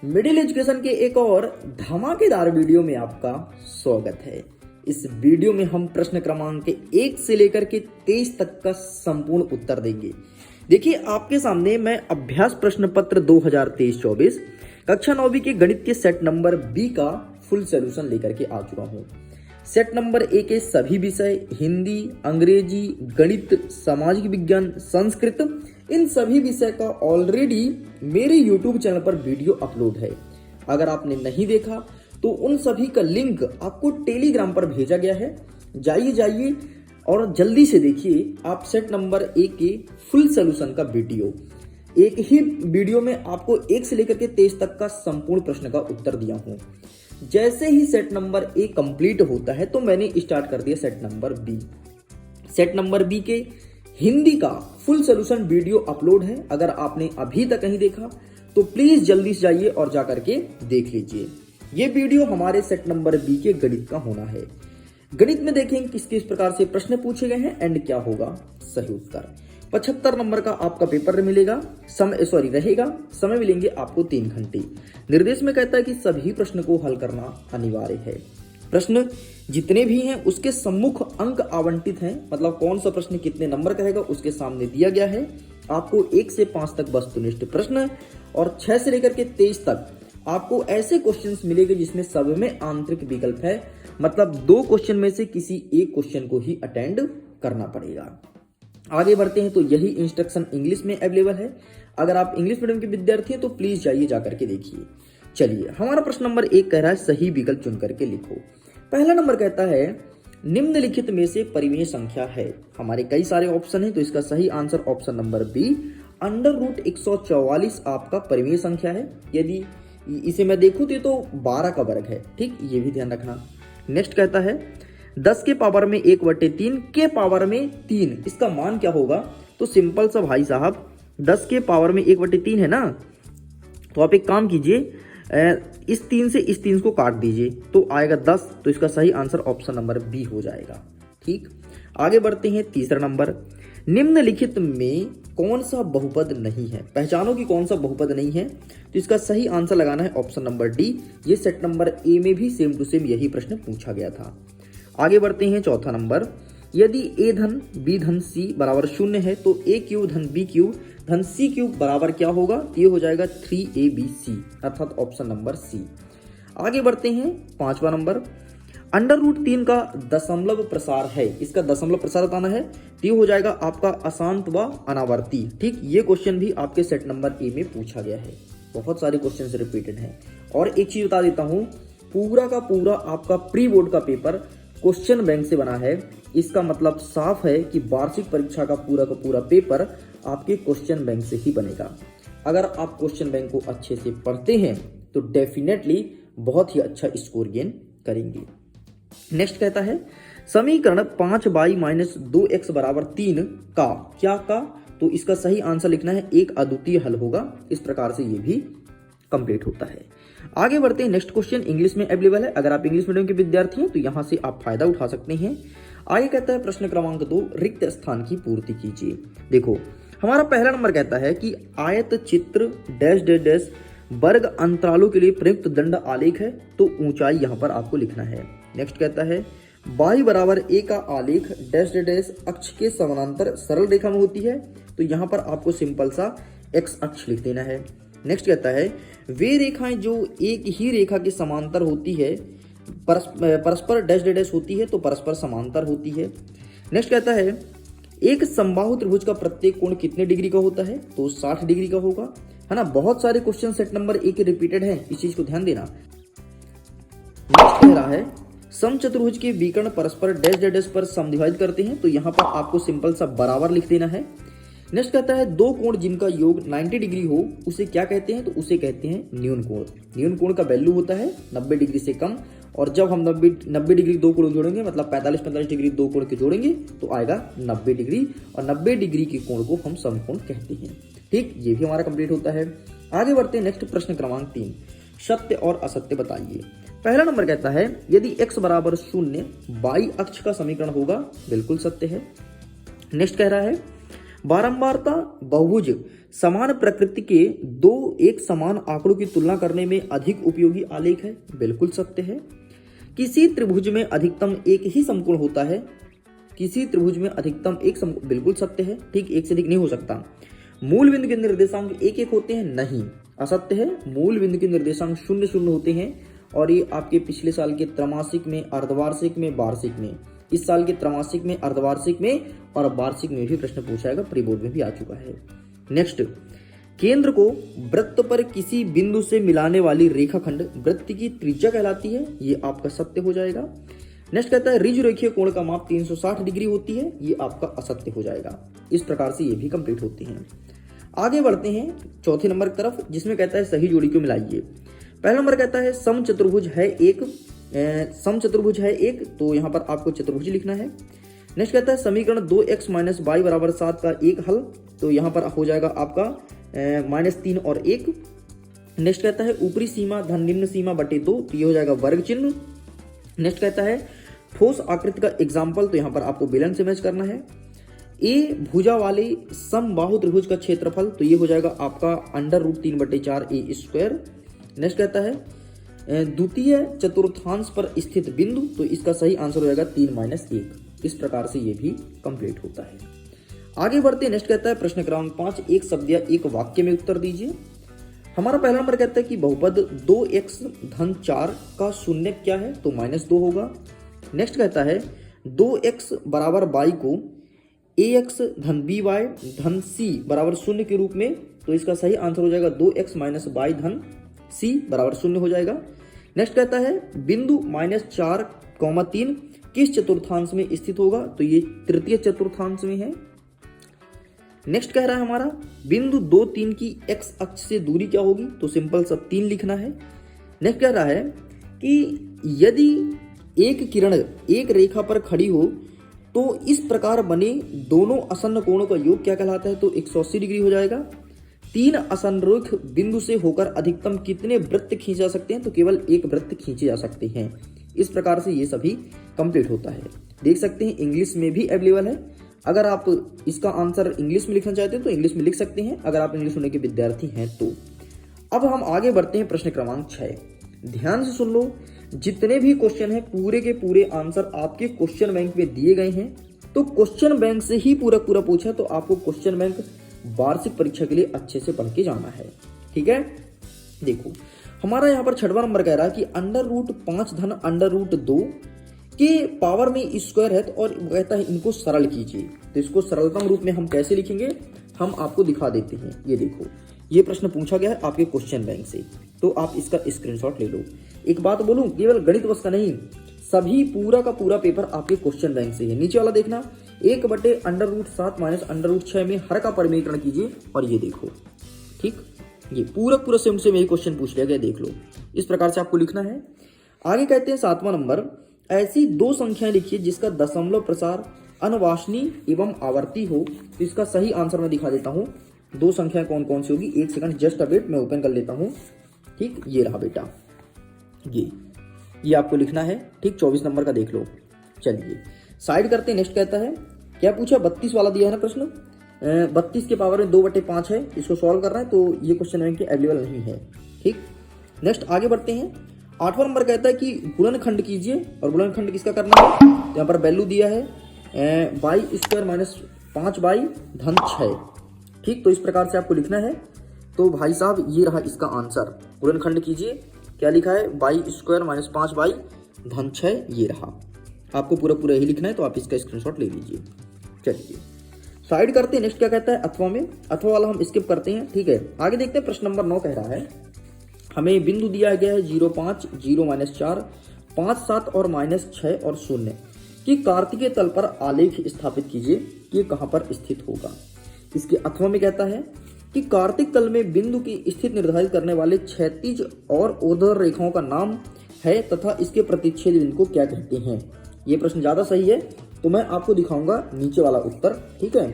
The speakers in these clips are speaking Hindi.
मिडिल एजुकेशन के एक और धमाकेदार वीडियो में आपका स्वागत है। इस वीडियो में हम प्रश्न क्रमांक 1 से लेकर के 23 तक का संपूर्ण उत्तर देंगे। देखिए, आपके सामने मैं अभ्यास प्रश्न पत्र 2023-24 कक्षा 9वीं के गणित के सेट नंबर बी का फुल सॉल्यूशन लेकर के आ चुका हूं। सेट नंबर ए के सभी विषय हिंदी, अंग्रेजी, गणित, सामाजिक विज्ञान, संस्कृत, इन सभी विषय का ऑलरेडी मेरे YouTube चैनल पर वीडियो अपलोड है। अगर आपने नहीं देखा तो उन सभी का लिंक आपको टेलीग्राम पर भेजा गया है। जाइए और जल्दी से देखिए आप सेट नंबर ए के फुल सॉल्यूशन का वीडियो। एक ही वीडियो में आपको 1 से लेकर के 23 तक का संपूर्ण प्रश्न का उत्तर दिया हूं। जैसे ही सेट नंबर ए कंप्लीट होता है तो मैंने स्टार्ट कर दिया set number B. Set number B के हिंदी का फुल सॉल्यूशन वीडियो अपलोड है। अगर आपने अभी तक नहीं देखा तो प्लीज जल्दी से जाइए और जाकर के देख लीजिए। ये वीडियो हमारे सेट नंबर बी के गणित का होना है। गणित में देखें किस किस प्रकार से प्रश्न पूछे गए हैं एंड क्या होगा सही उत्तर। 75 नंबर का आपका पेपर मिलेगा, रहेगा। समय मिलेंगे आपको 3 घंटे। निर्देश में कहता है कि सभी प्रश्न को हल करना अनिवार्य है। प्रश्न जितने भी हैं उसके सम्मुख अंक आवंटित हैं, मतलब कौन सा प्रश्न कितने नंबर का रहेगा उसके सामने दिया गया है। आपको 1 से 5 तक वस्तुनिष्ठ प्रश्न और 6 से लेकर के 23 तक आपको ऐसे क्वेश्चंस मिलेंगे जिसमें सब में आंतरिक विकल्प है, मतलब 2 क्वेश्चन में से किसी एक क्वेश्चन को ही अटेंड करना पड़ेगा। आगे बढ़ते हैं तो यही इंस्ट्रक्शन इंग्लिश में अवेलेबल है। अगर आप इंग्लिश मीडियम के विद्यार्थी हैं तो प्लीज जाइए जाकर के देखिए। चलिए, हमारा प्रश्न नंबर 1 कह रहा है सही विकल्प चुन करके लिखो। पहला नंबर कहता है निम्नलिखित में से परिमेय संख्या है। हमारे कई सारे ऑप्शन हैं तो इसका सही आंसर ऑप्शन नंबर बी √144 आपका परिमेय संख्या है। यदि इसे मैं देखूं तो 12 का वर्ग है, ठीक, ये भी ध्यान रखना। नेक्स्ट कहता है 10 के पावर में 1/3 के पावर में 3, इसका मान क्या होगा? तो सिंपल सा भाई साहब, 10 के पावर में 1/3 है ना, तो आप एक काम कीजिए, इस 3 से इस 3 को काट दीजिए तो आएगा 10। तो इसका सही आंसर ऑप्शन नंबर बी हो जाएगा। ठीक, आगे बढ़ते हैं। तीसरा नंबर, निम्नलिखित में कौन सा बहुपद नहीं है? पहचानो कि कौन सा बहुपद नहीं है। तो इसका सही आंसर लगाना है ऑप्शन नंबर डी। ये सेट नंबर ए में भी सेम टू सेम यही प्रश्न पूछा गया था। आगे बढ़ते हैं। चौथा नंबर, यदि a धन b धन c बराबर 0 है तो a क्यूब धन b क्यूब धन c क्यूब बराबर क्या होगा? ये हो जाएगा 3abc, अर्थात ऑप्शन नंबर सी। आगे बढ़ते हैं। 5वां नंबर, √3 का दशमलव प्रसार है, इसका दशमलव प्रसार बताना है तो ये हो जाएगा आपका अशांत व अनावर्ती। ठीक, ये क्वेश्चन भी आपके सेट नंबर ए में पूछा गया है। बहुत सारे क्वेश्चन रिपीटेड हैं। और एक चीज बता देता हूं, पूरा का पूरा आपका प्री बोर्ड का पेपर क्वेश्चन बैंक से बना है। इसका मतलब साफ है कि वार्षिक परीक्षा का पूरा पेपर आपके क्वेश्चन बैंक से ही बनेगा। अगर आप क्वेश्चन बैंक को अच्छे से पढ़ते हैं तो डेफिनेटली बहुत ही अच्छा स्कोर गेन करेंगे। नेक्स्ट कहता है समीकरण 5y-2x बराबर 3 का क्या का? तो इसका सही आंसर लिखना है एक अद्वितीय हल होगा। इस प्रकार से ये भी कंप्लीट होता है। आगे बढ़ते हैं। नेक्स्ट क्वेश्चन इंग्लिश में अवेलेबल है। अगर आप इंग्लिश मीडियम के विद्यार्थी हैं तो यहां से आप फायदा उठा सकते हैं। आगे कहता है प्रश्न क्रमांक 2, रिक्त स्थान की पूर्ति कीजिए। देखो, हमारा पहला नंबर कहता है कि आयत चित्र डैश डैश डैश वर्ग अंतरालों के लिए प्रयुक्त दंड आलेख है, तो ऊंचाई यहां पर आपको लिखना है। नेक्स्ट कहता है y बराबर a का आलेख डैश डैश डैश अक्ष के समानांतर सरल रेखा में होती है, तो यहां पर आपको सिंपल सा x अक्ष लिख देना है। नेक्स्ट कहता है वे रेखाएं जो एक ही रेखा के समांतर होती है परस्पर डैश डैश होती है, तो परस्पर समांतर होती है। नेक्स्ट कहता है एक समबाहु त्रिभुज का प्रत्येक कोण कितने डिग्री का होता है? तो 60 डिग्री का होगा, है ना। बहुत सारे क्वेश्चन सेट नंबर 1 के रिपीटेड हैं, इस चीज को ध्यान देना। नेक्स्ट कह रहा है समचतुर्भुज के विकर्ण परस्पर डैश डैश पर समद्विभाजित करते हैं, तो यहां पर आपको सिंपल सा बराबर लिख देना है। नेक्स्ट कहता है 2 कोण जिनका योग 90 डिग्री हो उसे क्या कहते हैं? तो उसे कहते हैं न्यून कोण। न्यून कोण का वैल्यू होता है 90 डिग्री से कम, और जब हम 90 डिग्री 2 कोण जोड़ेंगे, मतलब 45 डिग्री 2 कोण के जोड़ेंगे तो आएगा 90 डिग्री, और 90 डिग्री के कोण को हम समकोण कहते हैं। ठीक, ये भी हमारा कंप्लीट होता है। आगे बढ़ते हैं। नेक्स्ट प्रश्न क्रमांक 3, सत्य और असत्य बताइए। पहला नंबर कहता है यदि x बराबर 0 y अक्ष का समीकरण होगा, बिल्कुल सत्य है। नेक्स्ट कह रहा है बारंबारता बहुभुज समान प्रकृति के दो एक समान आंकड़ों की तुलना करने में अधिक उपयोगी आलेख है, बिल्कुल सत्य है। किसी त्रिभुज में अधिकतम एक ही समकोण होता है, किसी त्रिभुज में अधिकतम एक समकोण, बिल्कुल सत्य है, ठीक, एक से अधिक नहीं हो सकता। मूल बिंदु के निर्देशांक एक एक होते हैं, नहीं, असत्य है। मूल बिंदु के निर्देशांक 0 0 होते हैं और ये आपके पिछले साल के त्रैमासिक में, अर्धवार्षिक में, वार्षिक में, इस साल के त्रैमासिक में, अर्धवार्षिक में और वार्षिक में भी प्रश्न पूछा जाएगा, प्री बोर्ड में भी आ चुका है। नेक्स्ट, केंद्र को वृत्त पर किसी बिंदु से मिलाने वाली रेखाखंड वृत्त की त्रिज्या कहलाती है, ये आपका सत्य हो जाएगा। नेक्स्ट कहता है ऋजु रेखीय कोण का माप 360 डिग्री होती है, ये आपका असत्य हो जाएगा। इस प्रकार से ये भी कंप्लीट होती हैं। आगे बढ़ते हैं चौथे नंबर की तरफ, जिसमें कहता है सही जोड़ी को मिलाइए। पहला नंबर कहता है समचतुर्भुज है एक, समचतुर्भुज है एक, तो यहाँ पर आपको चतुर्भुज लिखना है। नेक्स्ट कहता है समीकरण 2x - y = 7 का एक हल, तो यहाँ पर हो जाएगा आपका -3 और 1। नेक्स्ट कहता है ऊपरी सीमा धन निम्न सीमा बटे 2, तो ये हो जाएगा वर्ग चिन्ह। नेक्स्ट कहता है ठोस आकृति का एग्जाम्पल, तो यहाँ पर आपको बेलन से मैच करना है। ए भुजा वाले समबाहु त्रिभुज का क्षेत्रफल, तो ये हो जाएगा आपका √3/4a²। नेक्स्ट कहता है द्वितीय चतुर्थांश पर स्थित बिंदु, तो इसका सही आंसर हो जाएगा 3 - 1। इस प्रकार से ये भी कंप्लीट होता है। आगे बढ़ते हैं। नेक्स्ट कहता है प्रश्न क्रमांक 5, एक शब्द या एक वाक्य में उत्तर दीजिए। हमारा पहला नंबर कहता है कि बहुपद 2x - 4 का शून्य क्या है, तो -2 होगा। नेक्स्ट कहता है 2x = y को ax - by c = 0 के रूप में, तो इसका सही आंसर हो जाएगा 2x - y c = 0 हो जाएगा। नेक्स्ट कहता है बिंदु -4, 3 किस चतुर्थांश में स्थित होगा, तो ये तृतीय चतुर्थांश में है। नेक्स्ट कह रहा है हमारा बिंदु 2, 3 की x अक्ष से दूरी क्या होगी, तो सिंपल सा 3 लिखना है। नेक्स्ट कह रहा है कि यदि एक किरण एक रेखा पर खड़ी हो तो इस प्रकार बने दोनों आसन्न कोणों का योग क्या कहलाता है, तो 180 डिग्री हो जाएगा। 3 असंरेख बिंदु से होकर अधिकतम कितने वृत्त खींचे जा सकते हैं, तो केवल एक वृत्त खींचे जा सकते हैं। इस प्रकार से ये सभी कंप्लीट होता है। देख सकते हैं इंग्लिश में भी अवेलेबल है, अगर आप इसका आंसर इंग्लिश में लिखना चाहते हैं तो इंग्लिश में लिख सकते हैं, अगर आप इंग्लिश होने के विद्यार्थी हैं तो। अब हम आगे बढ़ते हैं प्रश्न क्रमांक 6। ध्यान से सुन लो, जितने भी क्वेश्चन हैं पूरे के पूरे आंसर आपके क्वेश्चन बैंक में दिए गए हैं, तो क्वेश्चन बैंक से ही पूरा पूछा, तो आपको क्वेश्चन बैंक वार्षिक परीक्षा के लिए अच्छे से पढ़ के जाना है, ठीक है। देखो हमारा यहाँ पर 6वां नंबर कह रहा है कि √5 धन √2 के पावर में स्क्वायर है, और कहता है इनको सरल कीजिए। तो इसको सरलतम रूप में हम कैसे लिखेंगे, हम आपको दिखा देते हैं। ये देखो, ये प्रश्न पूछा गया है आपके क्वेश्चन बैंक से, तो आप इसका स्क्रीनशॉट ले लो। एक बात बोलूं, केवल गणित बस का नहीं, सभी पूरा का पूरा पेपर आपके क्वेश्चन बैंक से है। नीचे वाला देखना, 1/√7 - √6 में हर का परिमेयकरण कीजिए, और ये देखो, ठीक, ये पूरा सेम से यही क्वेश्चन पूछ लिया गया, देख लो। इस प्रकार से आपको लिखना है। आगे कहते हैं 7वां नंबर, ऐसी 2 संख्याएं लिखिए जिसका दशमलव प्रसार अनवासनीय एवं आवर्ती हो, तो इसका सही आंसर मैं दिखा देता हूँ। 2 संख्याएं कौन कौन सी होगी, एक सेकंड जस्ट अ वेट, मैं ओपन कर लेता हूँ। ठीक, ये रहा बेटा, ये आपको लिखना है, ठीक। 24 नंबर का देख लो। चलिए साइड करते हैं। नेक्स्ट कहता है, क्या पूछा, 32 वाला दिया है ना प्रश्न, 32 के पावर में 2/5 है, इसको सॉल्व करना है, तो ये क्वेश्चन बैंक के अवेलेबल नहीं है, ठीक। नेक्स्ट आगे बढ़ते हैं। 8वां नंबर कहता है कि गुणनखंड कीजिए, और गुणनखंड किसका करना है, यहाँ पर वैल्यू दिया है y² - 5y धन 6, ठीक। तो इस प्रकार से आपको लिखना है। तो भाई साहब ये रहा इसका आंसर, गुणनखंड कीजिए, क्या लिखा है, y² - 5y धन 6, ये रहा। आपको पूरा ही लिखना है, तो आप इसका स्क्रीनशॉट ले लीजिए। चलिए साइड करते हैं। नेक्स्ट क्या कहता है, अथवा में, अथवा वाला हम स्किप करते हैं, ठीक है। आगे देखते हैं, प्रश्न नंबर 9 कह रहा है, हमें बिंदु दिया गया है 0,5, 0 - 4, 5, 7 और -6 और 0 कि कार्तिकीय तल पर आलेख स्थापित कीजिए कि ये कहां पर स्थित होगा। इसके अथवा में कहता है कि कार्तिक तल में बिंदु की स्थिति निर्धारित करने वाले क्षैतिज और ऊर्ध्वाधर रेखाओं का नाम है तथा इसके प्रतिच्छेद बिंदु को क्या कहते हैं। ये प्रश्न ज्यादा सही है, तो मैं आपको दिखाऊंगा नीचे वाला उत्तर, ठीक है।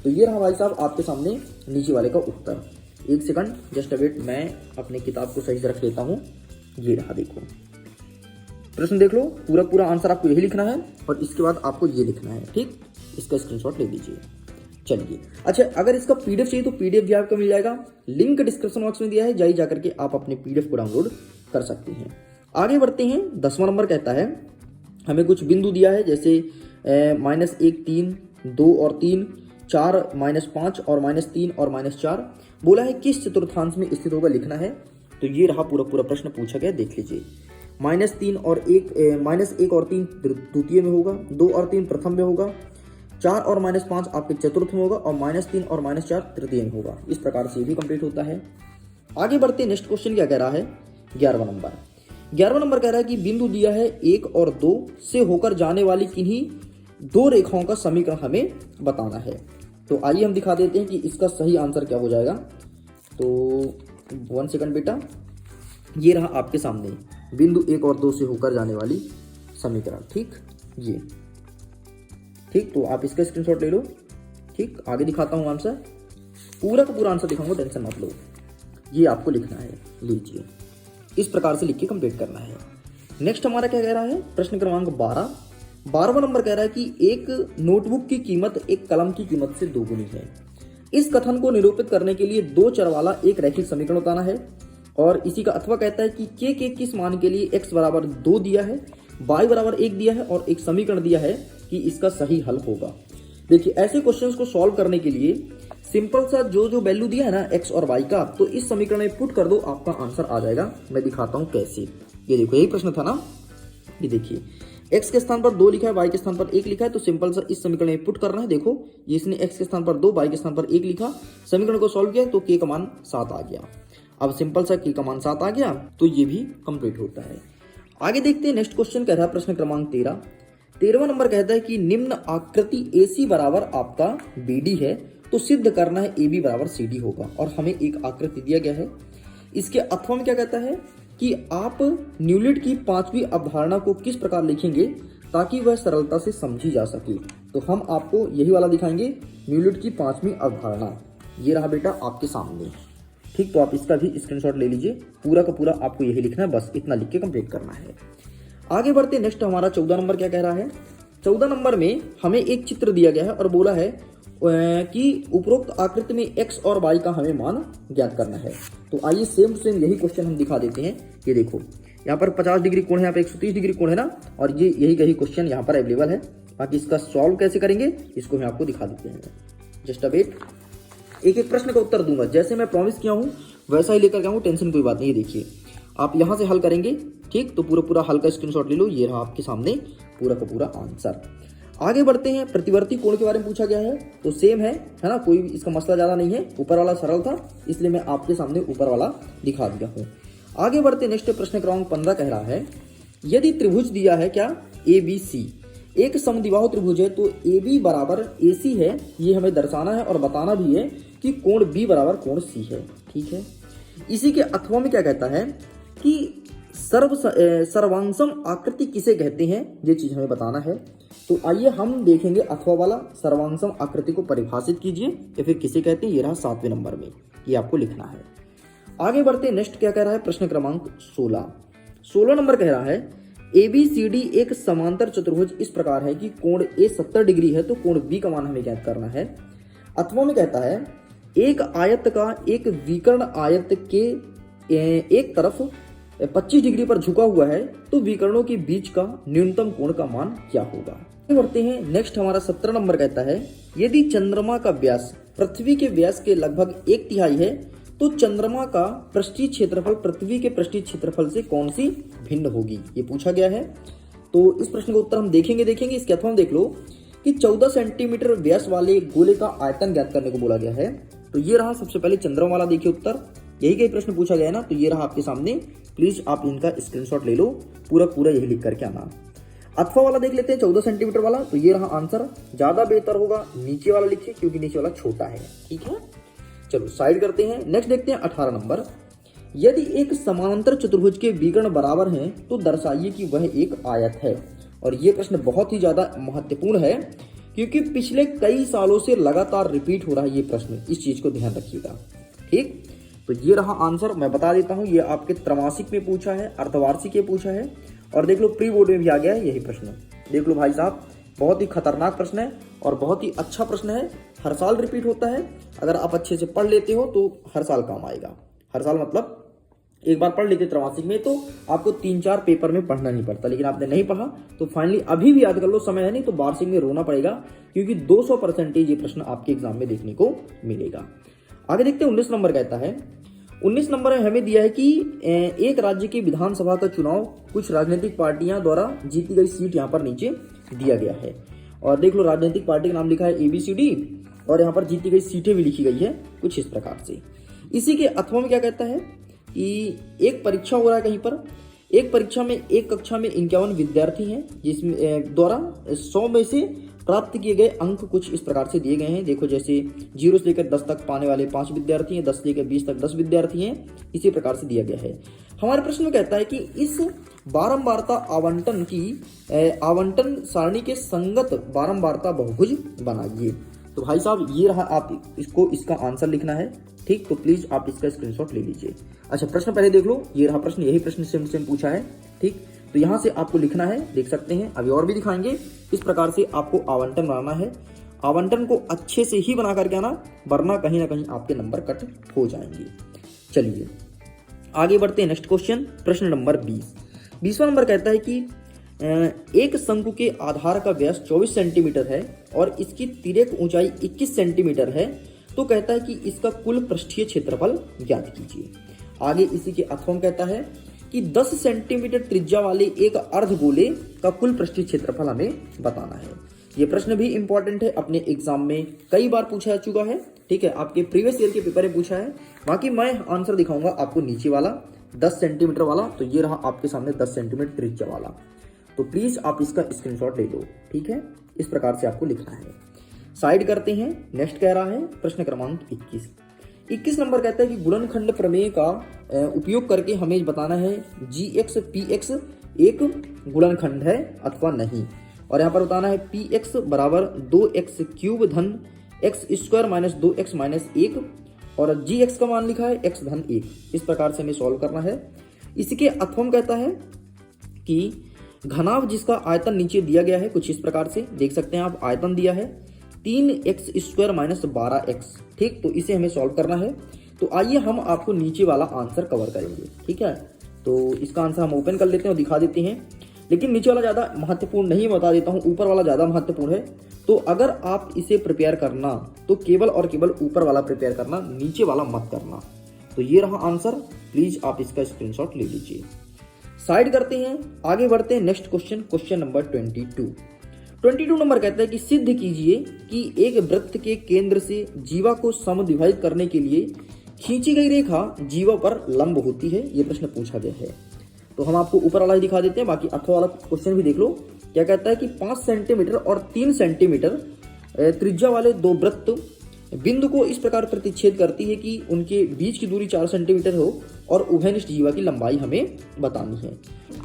तो ये रहा भाई साहब आपके सामने नीचे वाले का उत्तर। एक सेकंड जस्ट वेट, मैं अपने किताब को सही से रख लेता हूँ। ये रहा, देखो प्रश्न देख लो, पूरा आंसर आपको यही लिखना है, और इसके बाद आपको ये लिखना है, ठीक। इसका स्क्रीनशॉट ले लीजिए। चलिए, अच्छा अगर इसका पीडीएफ चाहिए तो पीडीएफ भी आपको मिल जाएगा, लिंक डिस्क्रिप्शन बॉक्स में दिया है, जाइए जाकर के आप अपने पीडीएफ को डाउनलोड कर सकते हैं। आगे बढ़ते हैं। 10वां नंबर कहता है हमें कुछ बिंदु दिया है, जैसे -1 3 2 और 3 4 -5 और -3 और -4, बोला है किस चतुर्थांश में स्थित होगा लिखना है। तो ये रहा पूरा प्रश्न पूछा गया, देख लीजिए। -3 और 1 -1 और 3 द्वितीय में होगा, 2 और 3 प्रथम में होगा, 4 और -5 आपके चतुर्थ में होगा और -3 और -4 तृतीय में होगा। इस प्रकार से भी कंप्लीट होता है। आगे बढ़ते नेक्स्ट क्वेश्चन क्या कह रहा है, 11वां नंबर। 11वां नंबर कह रहा है कि बिंदु दिया है 1 और 2 से होकर जाने वाली किन्हीं दो रेखाओं का समीकरण हमें बताना है। तो आइए हम दिखा देते हैं कि इसका सही आंसर क्या हो जाएगा। तो 1 सेकंड बेटा, ये रहा आपके सामने बिंदु 1 और 2 से होकर जाने वाली समीकरण, ठीक, ये ठीक। तो आप इसका स्क्रीनशॉट ले लो, ठीक। आगे दिखाता हूं आंसर, पूरा का पूरा आंसर दिखाऊंगा, टेंशन मत लो। ये आपको लिखना है, लीजिए इस प्रकार से लिख के कंप्लीट करना है। नेक्स्ट हमारा क्या कह रहा है, प्रश्न क्रमांक 12वां नंबर कह रहा है कि एक नोटबुक की कीमत एक कलम की कीमत से दोगुनी है। इस कथन को निरूपित करने के लिए दो चर वाला एक रैखिक समीकरण बताना है, और इसी का अथवा कहता है कि के किस मान के लिए x बराबर 2 दिया है, y बराबर 1 दिया है और एक समीकरण दिया है कि इसका सही हल होगा। देखिए ऐसे क्वेश्चंस को सॉल्व करने के लिए सिंपल सा जो वैल्यू दिया है ना x और y का, तो इस समीकरण में पुट कर दो, आपका आंसर आ जाएगा। मैं दिखाता हूं कैसे। ये देखो यही प्रश्न था ना, ये देखिए x के स्थान पर 2 लिखा है, y के स्थान पर 1 लिखा है, तो सिंपल सा इस समीकरण में पुट करना है। देखो ये इसने x के स्थान पर 2, y के स्थान पर 1 लिखा, समीकरण को सॉल्व किया तो k का मान 7 आ गया। अब सिंपल सा k का मान 7 आ गया, तो ये भी कंप्लीट होता है। आगे देखते हैं नेक्स्ट क्वेश्चन कह रहा है प्रश्न क्रमांक 13वां नंबर कहता है कि निम्न आकृति AC बराबर आपका BD है, तो सिद्ध करना है AB बराबर CD होगा, और हमें एक आकृति दिया गया है। इसके अथवा में क्या कहता है कि आप न्यूलिट की 5वीं अवधारणा को किस प्रकार लिखेंगे ताकि वह सरलता से समझी जा सके। तो हम आपको यही वाला दिखाएंगे, न्यूलिट की 5वीं अवधारणा। ये रहा बेटा आपके सामने, ठीक। तो आप इसका भी स्क्रीनशॉट ले लीजिए, पूरा का पूरा आपको यही लिखना है, बस इतना लिख के कंप्लीट करना है। आगे बढ़ते नेक्स्ट हमारा 14 नंबर क्या कह रहा है। 14 नंबर में हमें एक चित्र दिया गया है और बोला है कि उपरोक्त आकृति में x और y का हमें मान ज्ञात करना है। तो आइए सेम यही क्वेश्चन हम दिखा देते हैं। ये देखो यहाँ पर 50 डिग्री कोण है, यहाँ पे 130 डिग्री कोण है ना, और ये यही क्वेश्चन यहाँ पर अवेलेबल है। बाकी इसका सॉल्व कैसे करेंगे इसको मैं आपको दिखा देते हैं। जस्ट अ वेट, एक एक प्रश्न का उत्तर दूंगा, जैसे मैं प्रॉमिस किया हूँ वैसा ही लेकर आऊँ, टेंशन कोई बात नहीं। देखिए आप यहाँ से हल करेंगे, ठीक। तो पूरा हल का स्क्रीनशॉट ले लो, ये रहा आपके सामने पूरा का पूरा आंसर। आगे बढ़ते हैं, प्रतिवर्ती कोण के बारे में पूछा गया है, तो सेम है ना, कोई इसका मसला ज्यादा नहीं है। ऊपर वाला सरल था इसलिए मैं आपके सामने ऊपर वाला दिखा दिया हूँ। आगे बढ़ते नेक्स्ट प्रश्न क्रमांक 15 कह रहा है, यदि त्रिभुज दिया है क्या ABC, एक समद्विबाहु त्रिभुज है, तो AB बराबर AC है, ये हमें दर्शाना है और बताना भी है कि कोण B बराबर कोण C है, ठीक है। इसी के अथवा में क्या कहता है कि सर्वांशम आकृति किसे कहते हैं, ये चीज हमें बताना है। तो आइए हम देखेंगे अथवा वाला, सर्वांशम आकृति को परिभाषित कीजिए या फिर किसे कहते हैं, ये रहा 7वें नंबर में, ये आपको लिखना है। आगे बढ़ते नेक्स्ट क्या कह रहा है, प्रश्न क्रमांक 16 नंबर कह रहा है ABCD एक समांतर चतुर्भुज इस प्रकार है कि कोण A 70 डिग्री है, तो कोण B का मान हमें ज्ञात करना है। अथवा में कहता है एक आयत का एक विकर्ण आयत के एक तरफ 25 डिग्री पर झुका हुआ है, तो विकर्णों के बीच का न्यूनतम कोण का मान क्या होगा। बढ़ते हैं नेक्स्ट हमारा 17 नंबर कहता है, यदि चंद्रमा का व्यास पृथ्वी के व्यास के लगभग 1/3 है, तो चंद्रमा का पृष्ठीय क्षेत्रफल पृथ्वी के पृष्ठीय क्षेत्रफल से कौन सी भिन्न होगी, ये पूछा गया है। तो इस प्रश्न का उत्तर हम देखेंगे। इसके अथवा देख लो कि 14 सेंटीमीटर व्यास वाले गोले का आयतन ज्ञात करने को बोला गया है। तो ये रहा सबसे पहले चंद्रमा वाला, देखिए उत्तर, यही प्रश्न पूछा गया है ना, तो ये रहा आपके सामने। प्लीज आप इनका स्क्रीनशॉट ले लो, पूरा यही लिख करके आना। अथवा वाला देख लेते हैं 14 सेंटीमीटर वाला, तो ये रहा आंसर। ज्यादा बेहतर होगा नीचे वाला लिखिए क्योंकि नीचे वाला छोटा है, ठीक है। चलो साइड करते हैं, नेक्स्ट देखते हैं 18 नंबर। यदि एक समानांतर चतुर्भुज के विकर्ण बराबर हैं, तो दर्शाइए कि वह एक आयत है। और ये प्रश्न बहुत ही ज्यादा महत्वपूर्ण है क्योंकि पिछले कई सालों से लगातार रिपीट हो रहा है ये प्रश्न, इस चीज को ध्यान रखिएगा, ठीक। तो ये रहा आंसर, मैं बता देता हूं, ये आपके त्रैमासिक में पूछा है, अर्धवार्षिक में पूछा है, और देख लो प्री बोर्ड में भी आ गया है यही प्रश्न। देख लो भाई साहब, बहुत ही खतरनाक प्रश्न है और बहुत ही अच्छा प्रश्न है, हर साल रिपीट होता है। अगर आप अच्छे से पढ़ लेते हो तो हर साल काम आएगा। हर साल मतलब एक बार पढ़ लेते त्रैमासिक में तो आपको 3-4 पेपर में पढ़ना नहीं पड़ता, लेकिन आपने नहीं पढ़ा तो फाइनली अभी भी याद कर लो, समय है नहीं तो वार्षिक में रोना पड़ेगा, क्योंकि 200% ये प्रश्न आपके एग्जाम में देखने को मिलेगा। आगे देखते हैं 19 नंबर कहता है, 19 नंबर में हमें दिया है कि एक राज्य की विधानसभा का चुनाव कुछ राजनीतिक पार्टियां द्वारा जीती गई सीट यहाँ पर नीचे दिया गया है। और देख लो, राजनीतिक पार्टी का नाम लिखा है ABCD और यहाँ पर जीती गई सीटें भी लिखी गई है कुछ इस प्रकार से। इसी के अथवा में क्या कहता है कि एक परीक्षा हो रहा है कहीं पर, एक परीक्षा में एक कक्षा में 51 विद्यार्थी हैं, जिसमें द्वारा 100 में से प्राप्त किए गए अंक कुछ इस प्रकार से दिए गए हैं। देखो, जैसे 0 से लेकर 10 तक पाने वाले 5 विद्यार्थी हैं, 10 से लेकर 20 तक 10 विद्यार्थी हैं, इसी प्रकार से दिया गया है। हमारे प्रश्न में कहता है कि इस बारंबारता आवंटन सारणी के संगत बारंबारता बहुभुज बनाइए। तो भाई साहब ये रहा, आप इसका आंसर लिखना है, ठीक। तो प्लीज आप इसका स्क्रीनशॉट ले लीजिए। अच्छा, प्रश्न पहले देख लो, ये रहा प्रश्न, यही प्रश्न सेम पूछा है, ठीक। तो यहाँ से आपको लिखना है, देख सकते हैं, अभी और भी दिखाएंगे। इस प्रकार से आपको आवंटन बनाना है, आवंटन को अच्छे से ही बना करके आना, वरना कहीं ना कहीं आपके नंबर कट हो जाएंगे। चलिए आगे बढ़ते हैं। नेक्स्ट क्वेश्चन, प्रश्न नंबर 20वां नंबर कहता है कि एक शंकु के आधार का व्यास 24 सेंटीमीटर है और इसकी तिर्यक ऊंचाई 21 सेंटीमीटर है, तो कहता है कि इसका कुल पृष्ठीय क्षेत्रफल ज्ञात कीजिए। आगे इसी के अथवा कहता है कि 10 सेंटीमीटर त्रिज्या वाले एक अर्धगोले का कुल पृष्ठीय क्षेत्रफल हमें बताना है। ये प्रश्न भी इंपॉर्टेंट है, अपने एग्जाम में कई बार पूछा जा चुका है, ठीक है। आपके प्रीवियस ईयर के पेपर में पूछा है। बाकी मैं आंसर दिखाऊंगा आपको नीचे वाला 10 सेंटीमीटर वाला, तो ये रहा आपके सामने 10 सेंटीमीटर त्रिज्या वाला। तो प्लीज आप इसका स्क्रीनशॉट ले लो, ठीक है। इस प्रकार से आपको लिखना है। साइड करते हैं। नेक्स्ट कह रहा है प्रश्न क्रमांक 21 नंबर कहता है कि गुणनखंड प्रमेय का उपयोग करके हमें बताना है GX PX एक गुणनखंड है अथवा नहीं। और यहाँ पर बताना है PX बराबर 2x³ धन x² माइनस 2x माइनस 1 और GX का मान लिखा है x धन 1। इस प्रकार से हमें सॉल्व करना है। इसके अथवा कहता है कि घनाभ जिसका आयतन नीचे दिया गया है कुछ इस प्रकार से, देख सकते हैं आप, आयतन दिया है 3x² माइनस 12x, ठीक। तो इसे हमें सॉल्व करना है। तो आइए हम आपको नीचे वाला आंसर कवर करेंगे, ठीक है। तो इसका आंसर हम ओपन कर लेते हैं और दिखा देते हैं, लेकिन नीचे वाला ज़्यादा महत्वपूर्ण नहीं, बता देता हूँ, ऊपर वाला ज़्यादा महत्वपूर्ण है। तो अगर आप इसे प्रिपेयर करना तो केवल और केवल ऊपर वाला प्रिपेयर करना, नीचे वाला मत करना। तो ये रहा आंसर, प्लीज आप इसका स्क्रीनशॉट ले लीजिए। साइड करते हैं, आगे बढ़ते हैं। Next question, question number 22 number कहता है कि सिद्ध कीजिए कि एक वृत्त के केंद्र से जीवा को समद्विभाजित करने के लिए खींची गई रेखा जीवा पर लंब होती है। यह प्रश्न पूछा गया है। तो हम आपको ऊपर वाला ही दिखा देते हैं, बाकी अथवा वाला क्वेश्चन भी देख लो। क्या कहता है कि 5 सेंटीमीटर और 3 सेंटीमीटर त्रिज्या वाले दो वृत्त बिंदु को इस प्रकार प्रतिच्छेद करती है कि उनके बीच की दूरी 4 सेंटीमीटर हो और उभयनिष्ठ जीवा की लंबाई हमें बतानी है।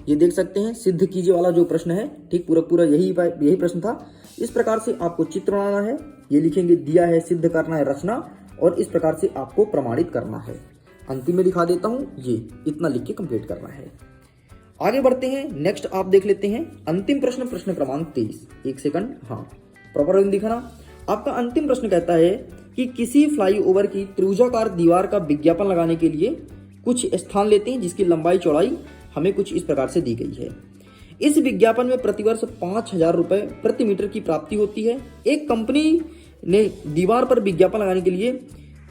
ये देख सकते हैं, सिद्ध कीजिए वाला जो प्रश्न है, ठीक, पूरा यही प्रश्न था। इस प्रकार से आपको चित्र बनाना है, ये लिखेंगे दिया है, सिद्ध करना है, रचना, और इस प्रकार से आपको प्रमाणित करना है। अंतिम में दिखा देता हूं, ये इतना लिख के कंप्लीट करना है। आगे बढ़ते हैं। नेक्स्ट आप देख लेते हैं अंतिम प्रश्न, प्रश्न क्रमांक 23। एक सेकंड, हाँ, प्रॉपर दिखाना। आपका अंतिम प्रश्न कहता है कि किसी फ्लाईओवर की त्रिभुजाकार दीवार का विज्ञापन लगाने के लिए कुछ स्थान लेते हैं जिसकी लंबाई चौड़ाई हमें कुछ इस प्रकार से दी गई है। इस विज्ञापन में प्रतिवर्ष 5,000 रुपए प्रति मीटर की प्राप्ति होती है। एक कंपनी ने दीवार पर विज्ञापन लगाने के लिए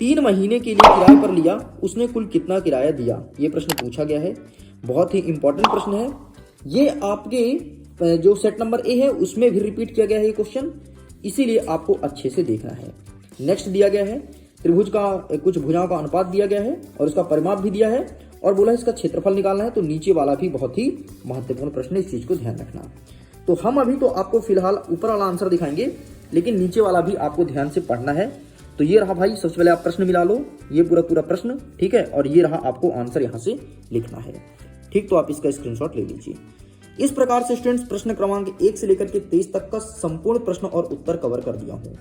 3 महीने के लिए किराए पर लिया, उसने कुल कितना किराया दिया? ये प्रश्न पूछा गया है, बहुत ही इंपॉर्टेंट प्रश्न है। ये आपके जो सेट नंबर ए है उसमें भी रिपीट किया गया है ये क्वेश्चन, इसीलिए आपको अच्छे से देखना है। नेक्स्ट दिया गया है त्रिभुज का कुछ भुजाओं का अनुपात दिया गया है और उसका परिमाप भी दिया है और बोला इसका क्षेत्रफल निकालना है। तो नीचे वाला भी बहुत ही महत्वपूर्ण प्रश्न है, इस चीज को ध्यान रखना। तो हम अभी तो आपको फिलहाल ऊपर वाला आंसर दिखाएंगे, लेकिन नीचे वाला भी आपको ध्यान से पढ़ना है। तो ये रहा भाई, सबसे पहले आप प्रश्न मिला लो, ये पूरा प्रश्न, ठीक है, और ये रहा आपको आंसर यहाँ से लिखना है, ठीक। तो आप इसका स्क्रीनशॉट ले लीजिए। इस प्रकार से स्टूडेंट्स प्रश्न क्रमांक 1 से लेकर के 23 तक का संपूर्ण प्रश्न और उत्तर कवर कर दिया हूँ।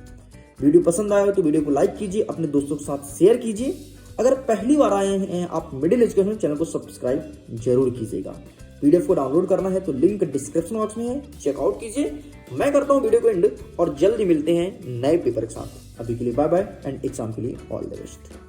वीडियो पसंद आया हो तो वीडियो को लाइक कीजिए, अपने दोस्तों के साथ शेयर कीजिए। अगर पहली बार आए हैं आप मिडिल एजुकेशन चैनल को सब्सक्राइब जरूर कीजिएगा। पीडीएफ को डाउनलोड करना है तो लिंक डिस्क्रिप्शन बॉक्स में है, चेकआउट कीजिए। मैं करता हूँ वीडियो को एंड और जल्दी मिलते हैं नए पेपर के साथ। अभी के लिए बाय बाय एंड एग्जाम के लिए ऑल द बेस्ट।